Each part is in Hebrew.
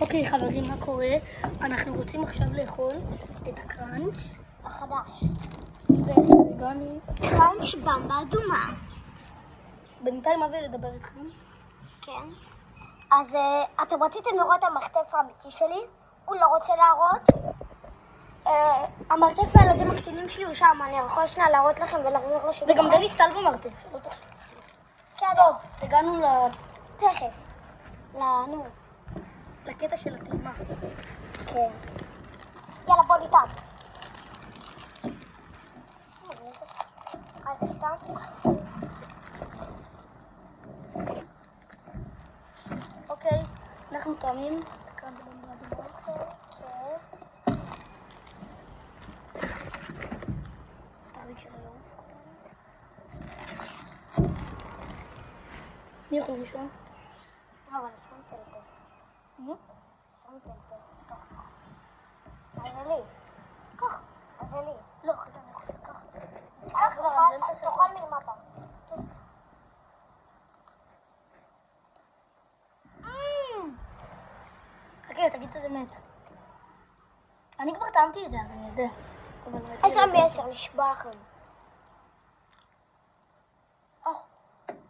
אוקיי חברים, מה קורה? אנחנו רוצים עכשיו לאכול את הקראנץ' החדש. והגענו... קראנץ' במבה אדומה. בינתיים אבי לדבר איתכם. כן. אז אתם רציתם לראות את המחטף האמיתי שלי? הוא לא רוצה להראות. המרתף הילדים הקטנים שלי הוא שם, אני יכול שנייה להראות לכם ולחזור לשני. וגם דני סטל במרתף, שלא תחשוב. כן. טוב, הגענו תכף. לקטע של הטעימה. כן. יאללה, בוא ניתן. אז זה סתם? אוקיי, אנחנו טועמים. כאן במבה אדומה. כן. תריג של היוף. מי יכול ראשון? אבל סתם פלפל. סתם פלפל. אז זה לי. קח. אז זה לי. לא, אחרי אני יכול לקח. אז תאכל מלמטה. חכה, תגיד את האמת. אני כבר טעמתי את זה, אז אני יודע. איזה מ10 נשבע לכם.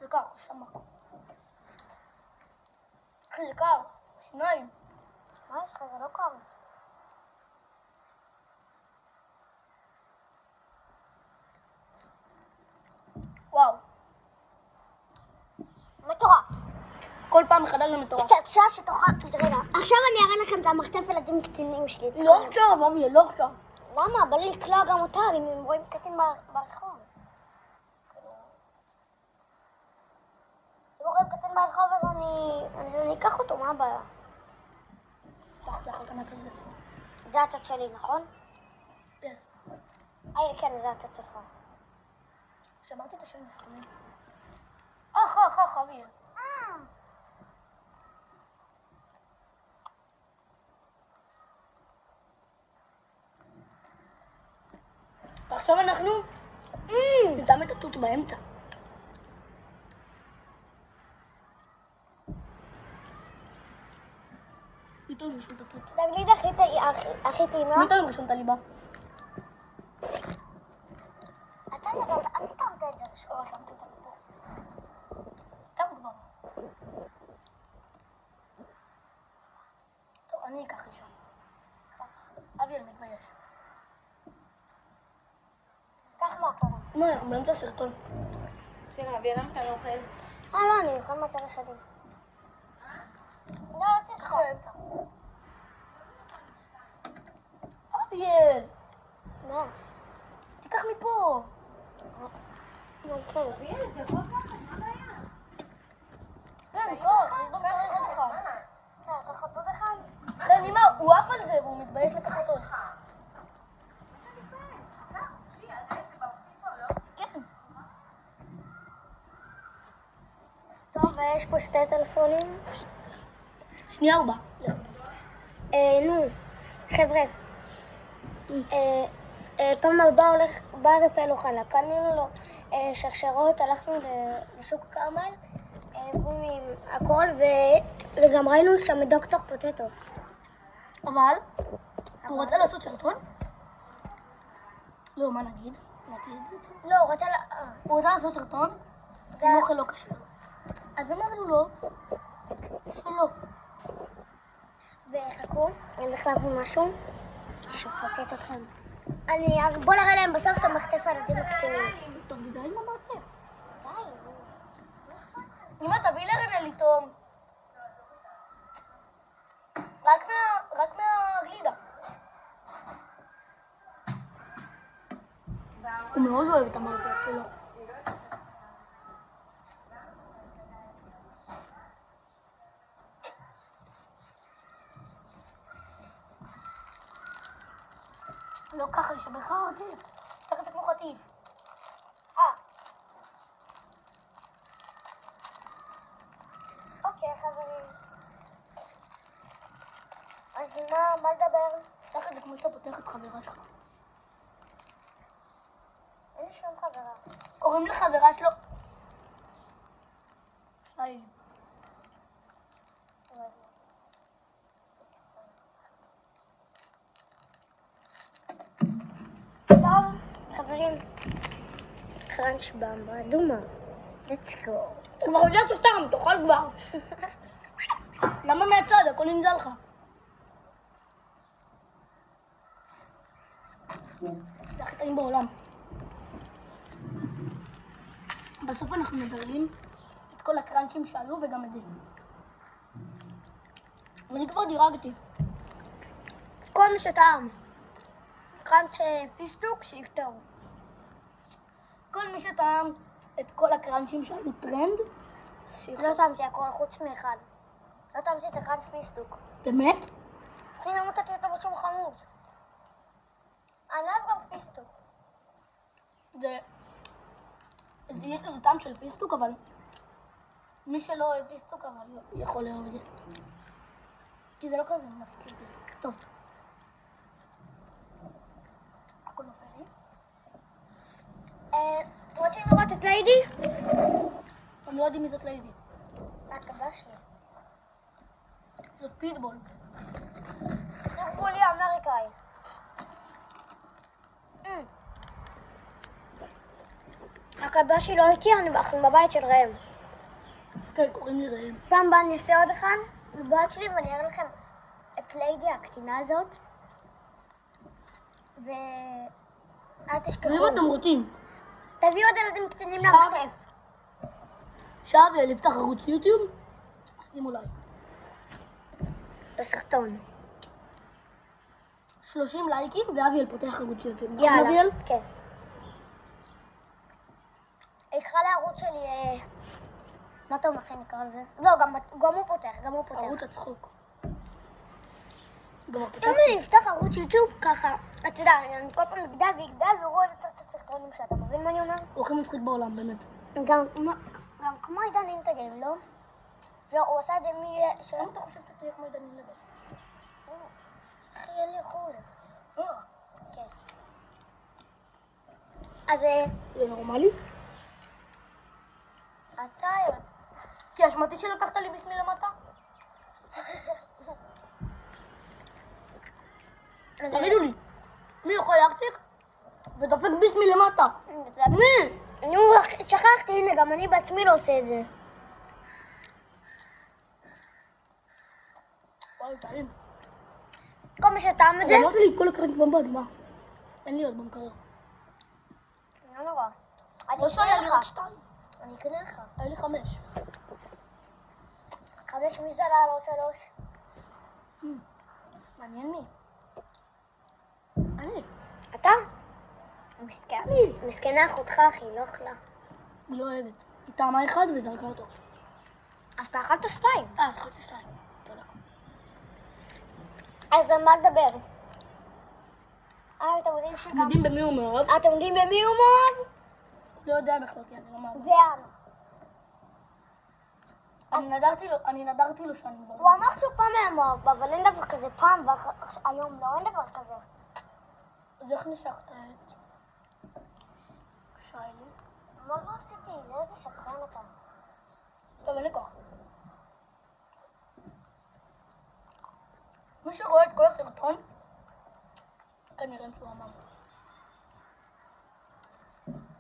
זה קר, שמה. אחי, זה קר. שניים. מה יש לך? זה לא קר. וואו. מטורף. כל פעם מחדש זה מטורף. קצת שעה שתאכל. רגע, עכשיו אני אראה לכם את המחטף ילדים קטינים שלי. לא עכשיו, אבי, לא עכשיו. למה? בא לי לקלוע גם אותה, אם הם רואים קטין ברחוב. אם רואים קטין ברחוב אז אני אקח אותו, מה הבעיה? תאכל כמה כזה. זה הצד שלי, נכון? יס. כן, זה הצד שלך. שמרתי את השם מסתומים. אבי. ועכשיו אנחנו נטעם את התות באמצע. פתאום ראשון את התות. תגיד הכי טעימה. פתאום ראשון את הליבה. אתה נגעת, אל תטעמת את זה ראשון. לא רשמתי את הליבה. טעם כבר. טוב, אני אקח ראשון. אבי, אני מתבייש. קח מאחורה. מה, אנחנו באמצע הסרטון. אבי, למה אתה לא אוכל? לא, אני אוכל מהצד השני. לא, יוצא שלך. באמצע. אביאל, מה? תיקח מפה. כן. אביאל, זה יכול ככה, מה הבעיה? כן, קח, יש גם צריך אותך. קח אותו אחד. כן, אמא, הוא עף על זה והוא מתבייש לקחת עוד. כן. טוב, ויש פה שתי טלפונים. שנייה הוא בא. נו, חבר'ה. פעם הבאה בא רפאל אוחנה, קנינו לו שרשרות, הלכנו לשוק כרמל, גומי הכל, וגם ראינו שם את דוקטור פוטטו. אבל, הוא רצה לעשות סרטון? לא, מה נגיד? לא, הוא רצה הוא רצה לעשות סרטון עם אוכל לא כשר. אז אמרנו לו שלא. וחכו, אני הולך להביא משהו שפוצץ אתכם. בוא נראה להם בסוף את המחטף הילדים הקטנים. טוב, די עם המרתף. די. אמא, תביא לרנל לטעום. רק מהגלידה. הוא מאוד אוהב את המרתף שלו. לא ככה, ישבך אותי. תקע את זה כמו חטיף. אוקיי, חברים. אז מה לדבר? תקע את זה כמו שאתה פותח את חברה שלך. אין לי שום חברה. קוראים לחברה שלו... שי. אומרים קראנץ' במבה אדומה. let's go. כבר יודע סתם, תאכל כבר. למה מהצד? הכל ננזל לך. זה הכי טעים בעולם. בסוף אנחנו מדרגים את כל הקראנצ'ים שהיו וגם את זה. אני כבר דירגתי. כל מי שטעם. קראנץ' פיסטוק שיפטור. כל מי שטעם את כל הקראנצ'ים שהיו טרנד, לא טעמתי הכל חוץ מאחד. לא טעמתי את הקראנץ' פיסטוק. באמת? אני לא מצאתי אותו בשום חמוד. אני לא אוהב גם פיסטוק. יש לזה טעם של פיסטוק, אבל מי שלא אוהב פיסטוק, אבל יכול לאהוב את זה. כי זה לא כזה מזכיר פיסטוק. טוב. הכל נופל לי. רוצים לראות את ליידי? הם לא יודעים מי זאת ליידי. הכבה שלי. זאת פיטבול. תראו לי אמריקאי. הכבה שלי לא איתי, אנחנו בבית של ראם. כן, קוראים לי ראם. פעם הבאה אני אעשה עוד אחד בבית שלי ואני אראה לכם את ליידי הקטינה הזאת. אל תשכחו. ואם אתם רוצים, תביאו עוד ילדים קטנים למחטף. שאבי יפתח ערוץ יוטיוב, שימו לייק. לסרטון. 30 לייקים ואביאל פותח ערוץ יוטיוב. נכון, יאללה. אביאל? כן. יקרא לערוץ שלי, מה אתה אומר נקרא לזה? לא, גם הוא פותח, ערוץ הצחוק. גם אם הפותח. אני אפתח ערוץ יוטיוב ככה, אתה יודע, אני כל פעם יגדל ורואה את הסרטונים שאתה מבין מה אני אומר? הוא הכי מצחיק בעולם, באמת. גם כמו עידן אינטגרם, לא? הוא עשה את זה למה אתה חושב שאתה תהיה כמו עידן אינטגרם? אחי, אין לי חול. לא. כן. אז זה נורמלי? אתה... כי אשמתי שלקחת לי ביס מלמטה? תגידו לי, מי יכול להקטיק ודופק ביס מלמטה? מי? שכחתי, הנה, גם אני בעצמי לא עושה את זה. וואי, טעים. כל מי שטעם את זה... אמרתי לי כל הקרנק במבד, מה? אין לי עוד במקרר. לא נורא. לא שהיה לי רק 2. אני אקנה לך. היה לי 5. 5 מי זה לעלות 3? מעניין מי? אני. אתה? מסכן. מסכנה אחותך, אחי, לא אכלה. היא לא אוהבת. היא טעמה 1 וזרקה אותו. אז אתה אכלת 2. אכלתי 2. תודה. אז על מה לדבר? אתם יודעים שגם... אתם יודעים במי הוא מאוהב? אתם יודעים במי הוא מאוהב? לא יודע בכלל, כי אני לא מאוהב. ואן. אני נדרתי לו שאני מאוהב. הוא אמר שהוא פעם היה מאוהב, אבל אין דבר כזה פעם, והיום לא, אין דבר כזה. אז איך נשקת את שיילי? מה לא עשיתי? זה איזה שקרן אתה. טוב, אין לי כוח. מי שרואה את כל הסרטון, כנראה שהוא אמר.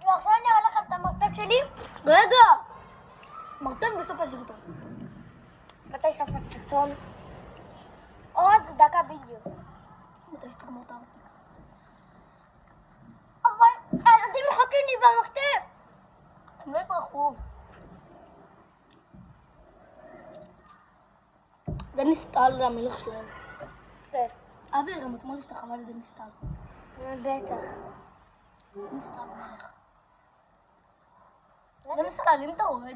ועכשיו אני אראה לכם את המרתק שלי. רגע! מרתק בסוף הסרטון. מתי סוף הסרטון? עוד דקה בדיוק. מתי שתגמור את הארטיק. אבל הילדים מחכים לי במחטף. הם לא יברחו. דניס טל זה המלך שלהם. כן. אבי גם אתמול השתחווה לדניס טל. בטח. דניס טל מלך. דניס טל, אם אתה רואה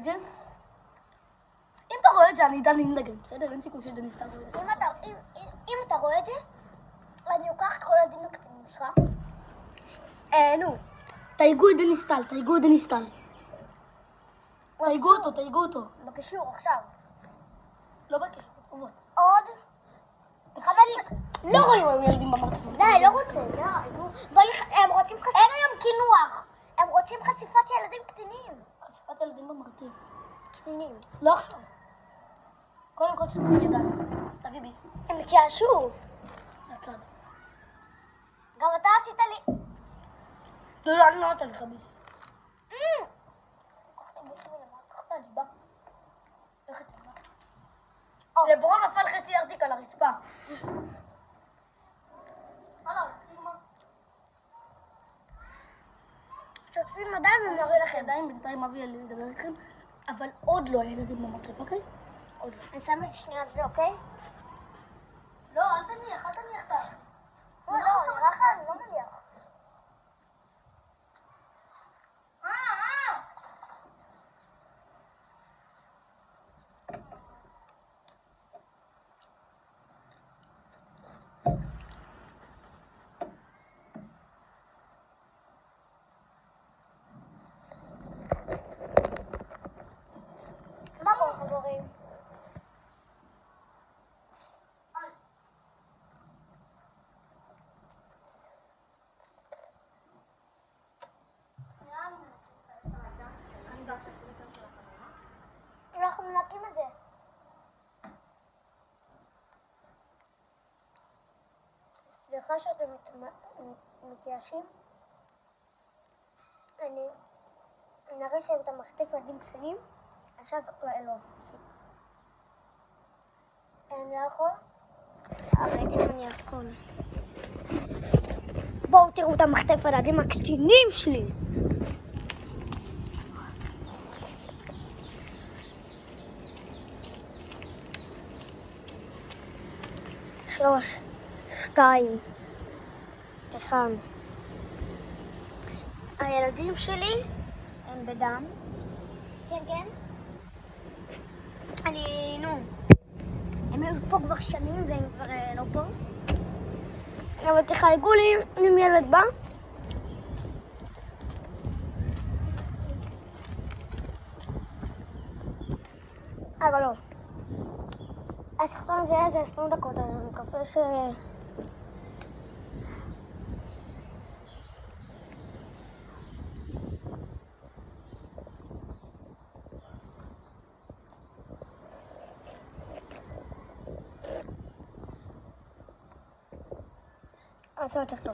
את זה, אני עידן אינטגרם, בסדר? אין סיכוי שדניס טל רואה את זה. אם אתה רואה את זה, אני אקח את כל הילדים הקטנים שלך. נו. תייגו את דניס טל, תייגו את דניס טל. תייגו אותו. בקישור עכשיו. לא בקשר, בתגובות. עוד. לא רואים היום ילדים במרתקים. די, לא רוצה, די. הם רוצים חשיפת... אין היום קינוח. הם רוצים חשיפת ילדים קטנים. חשיפת ילדים במרתף. קטנים. לא עכשיו. קודם כל שתפים ידיים. תביא ביס. הם התייאשו. לצד. גם אתה עשית לי... לא, אני לא נותן לך ביס. קח את הביס ולמטה, קח את הליבה. איך את הליבה? לברון נפל חצי ארטיק על הרצפה. שוטפים ידיים אני אראה לך ידיים, בינתיים אבי אלי לדבר איתכם, אבל עוד לא הילדים במרתף, אוקיי? עוד לא. אני שמה שנייה על זה, אוקיי? לא, אל תניח את ה... לא, נראה לך, אני לא מניח. מה קורה, חברים? אנחנו מנקים את זה. סליחה שאתם מתייאשים. אני אראה לכם את המחטף ילדים קטנים, עכשיו לא. אני לא יכול? בעצם אני יכול. בואו תראו את המחטף ילדים הקטנים שלי. 3, 2, 1. הילדים שלי הם בדם. כן. הם היו פה כבר שנים והם כבר לא פה. אבל תחייגו לי אם ילד בא. אבל לא. הסרטון הזה היה 20 דקות, אז אני מקווה ש... אז זה יותר טוב.